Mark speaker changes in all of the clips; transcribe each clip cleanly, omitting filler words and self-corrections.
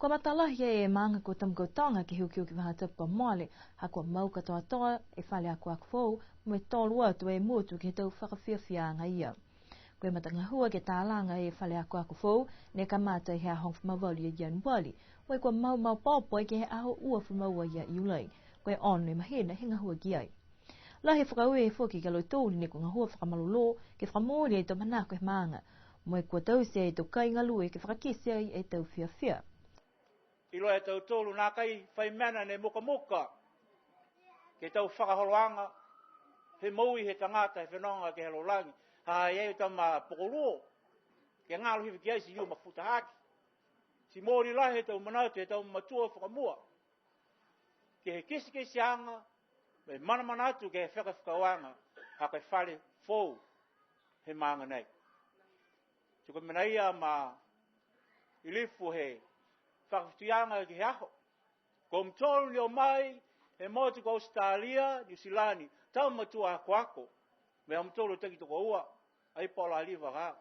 Speaker 1: Kua matalah ye manga ko tam ko tonga ki hukiu ki vahata pa mole ha kua mau ka toa toa e fale a kua kfou me tolu atu e mutu ki tau whakawhiawhianga ia. Koe matanga hua ke tālanga e fale a kua kfou ne ka mata hea hong whamawali a ian wali wai kua mau popo e ke he aho ua whamaua ia iulai koe onu e mahena hinga hua ki ai. Lahi whakaue e fuki ka loi tōli ne kua hua whakamalolo ke whakamori e tau manako e maanga moe kua tausia e tau kai ngalui ke whakakisia e tau whiawhia.
Speaker 2: I loa e tau tōlu nā kai whai mana ne moka ke tau whakaholoanga he maui he tangata he whenonga ke helolangi ha e tau ma pokoro ke ngālo hiwi ki aisi iu mafuta haki si mōri lahi he tau manautu he tau matua whakamua ke he kisi anga me mana atu ke he whakawanga ha kai whare fōu he maanga nei tuka mena ia ma ilifu he whakawhitianga ki aho. Ko mtolu leo mai, he motu ko Australia, New Zealand, tau matua ako ako. Me mtolu teki toko ua, ai pola aliva ka.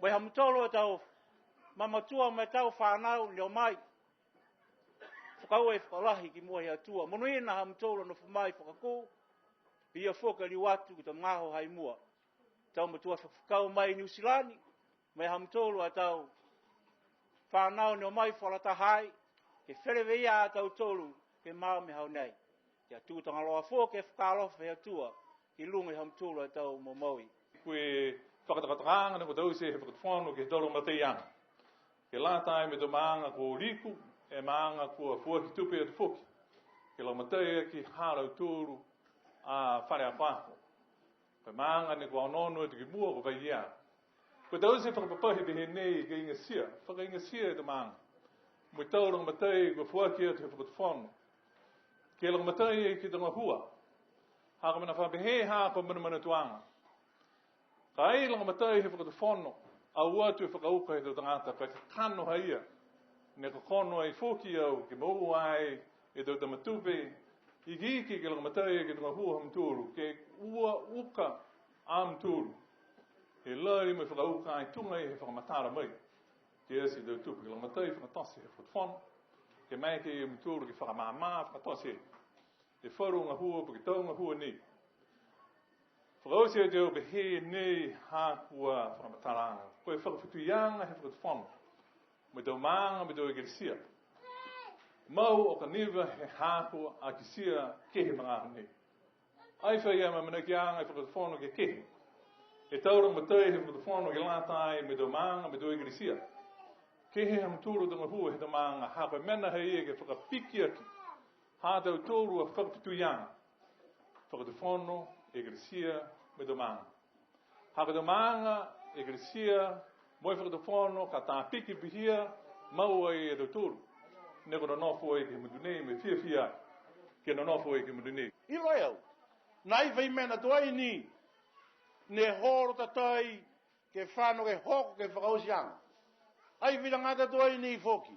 Speaker 2: Me mtolu tau, mamatua me tau whanau leo mai. Whakau e whakalahi ki mua hea tua. Monuina ha mtolu no whamai whakaku, pia whoka li watu ki ta ngaho hai mua. Tau matua whakau mai New Zealand, me mtolu a tau, whanau no mai whalata hai, ke wherewea a tau tolu, ke mau me hau nei. Kia tūtanga loa fō, ke whakalofa hea tua, ki lunga ham tolu a tau mo maui.
Speaker 3: Koe whakatakatanga na ko tau se he whakatwhanu ke tolu matei anga. Ke lātai me to maanga ko riku, e maanga ko fuaki tupe atu whoki. Ke lau matei ki hārau tolu a whare a whako. Ke maanga ne ko anono e te ki mua ko vai ia. Ko tau se whakapapahi te he nei ke inga sia. Whaka inga sia e te maanga. Mui tau rong matei ko fuaki atu he whakatwhanu. Ke lang matei e ki tanga hua. Haka mana whapehe hapa mana tuanga. Ka ei lang matei he whakatwhanu. A uatu e whakauka he tau tangata. Ka kano haia. Ne ka kono ai whoki au ke mau ai e tau tamatupe. I giki ke lang matei e ki tanga hua hamturu. Ke ua uka amturu. He lai mai whakauka ai tunga he whakamatara mai. Ke esi tau tupu ke lang matei whakatasi he whakatwhanu. Ke mai ke i mturu ke whakamama whakatasi. E wharu ngā hua pa ki tau ngā hua ni. Whakausia teo pe he nei hākua whakamataranga. Koe whakawhituianga he whakatwhanu. Me tau maanga me tau e kirisia. Mau o ka niwa he hākua a kisia kehe mga nei. Ai whai ama mana ki anga he whakatwhanu ke kehe. E taurang matei he whakatwhanu ke lātai me tau maanga me tau e kirisia. Kehe ham tūru tanga hua he tau maanga hapa mena hei e ke whakapiki aki. Hātau tōru a whakapituianga. Whakatwhanu, egresia, me domanga. Haka domanga, egresia, moi whakatwhanu, ka tāpiki pihia, maua e tau tōru. Neko na nofu e ke mudunei, me fia, ke na nofu e ke mudunei.
Speaker 4: I roi au, nai whai mena tuai ni, ne horo tatai, ke whano ke hoko ke whakausianga. Ai whirangata tuai ni foki,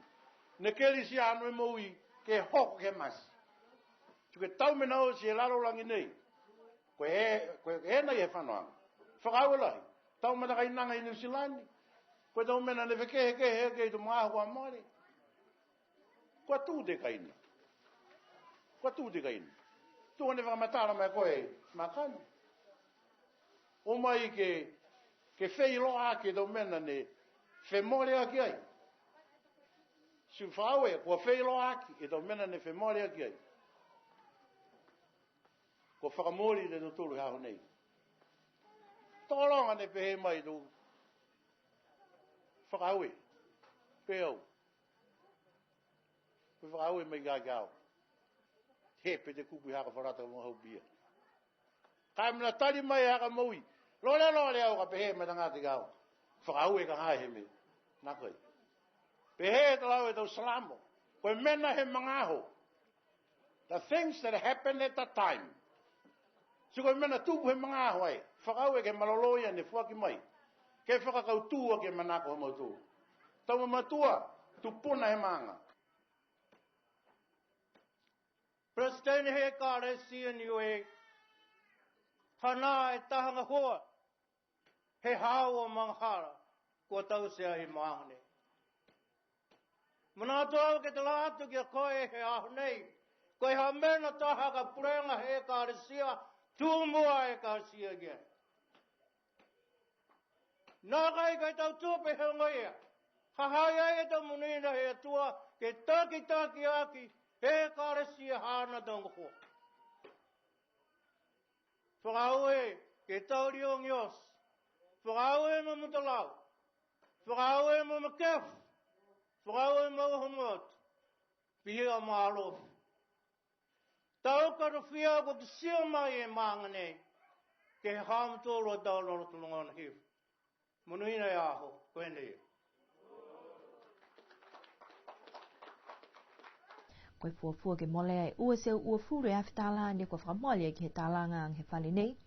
Speaker 4: ne kelisi anu e maui, ke hoko ke masi. Tuke tau me nao si e laro langi nei. Koe e nei e whanoanga. Whakau lai. Tau me nakai nanga i New Zealand. Koe tau mena ne whekehe ke i tu mga hua maare. Koe tū te kaini. Koe tū te kaini. Tū ne whakamatara mai koe makani. O mai ke whei loa ke tau mena ne whemore aki ai. Si whau e, kua whei loa aki e tau mena ne whemore aki ai. Ko whakamori le tōru hao nei. Tōronga ne pehe mai tō whakaue. Peo. Ko whakaue mai gā gāo. He pe te kupu haka wharata mga hau bia. Kai mina tari mai haka maui. Lore au ka pehe mai tanga te gāo. Whakaue ka hae he me. Nā koe. Pehe te lau e tau salamo. Koe mena he mangaho. The things that happened at that time. Si koe mena tupu he mga ahoai, whakau e ke maloloia ne whaki mai, ke whakakau tua ke manako ha mautua. Tau matua, tupuna he maanga.
Speaker 5: Presidente he kāre sianiu e, whanā e tahanga hoa, he hao o manghara, kua tau sea he maangane. Mana toa ke te lātu ki a koe he ahu nei. Koe ha mena taha ka purenga he kāresia, tūmua e kāresia kia. Nā kai tau tūpe he ngoia. Hahai ai e tau munina he atua, ke taki aki, he kāresia hāna tonga hoa. Whakaue ke tau riong ios. Whakaue ma mutalau. Whakaue ma makef. Whakaue ma uhumot. Pihia ma alof. Tau karawhia ko te sia mai e māngane. Ke he hāmatoro tau loro tulungona hiu. Munuina e aho. Koene ia.
Speaker 1: Koe fuafua ke mole ai ua seu ua fure a whitāla ne kua whakamole ki he tālanga ang he whale nei.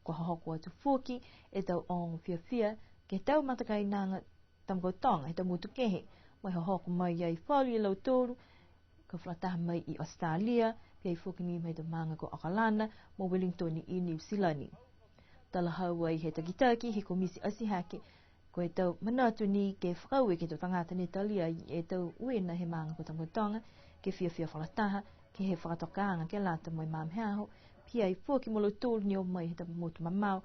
Speaker 1: Kua hahoko atu fuaki e tau ong whiawhia ke tau matakai nanga tamkautonga he tau mutu kehe. Wai hahoko mai ai whali e lau tōru ka whataha mai i Australia pia i fuaki ni mai tau manga ko Akalana mo Wellington i New Zealand. Tala hau ai he takitaki he komisi asihake ko e tau manatu ni ke whakaue ke tau tangata ni talia e tau uena he manga ko tamkautonga ke whiawhia whalataha, ke he whakatokaanga ke lata mo i mamheaho, pia i fuaki mo lo tōru ni o mai he tau motu mamau,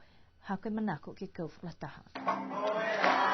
Speaker 1: hako e manako ke kau whalataha.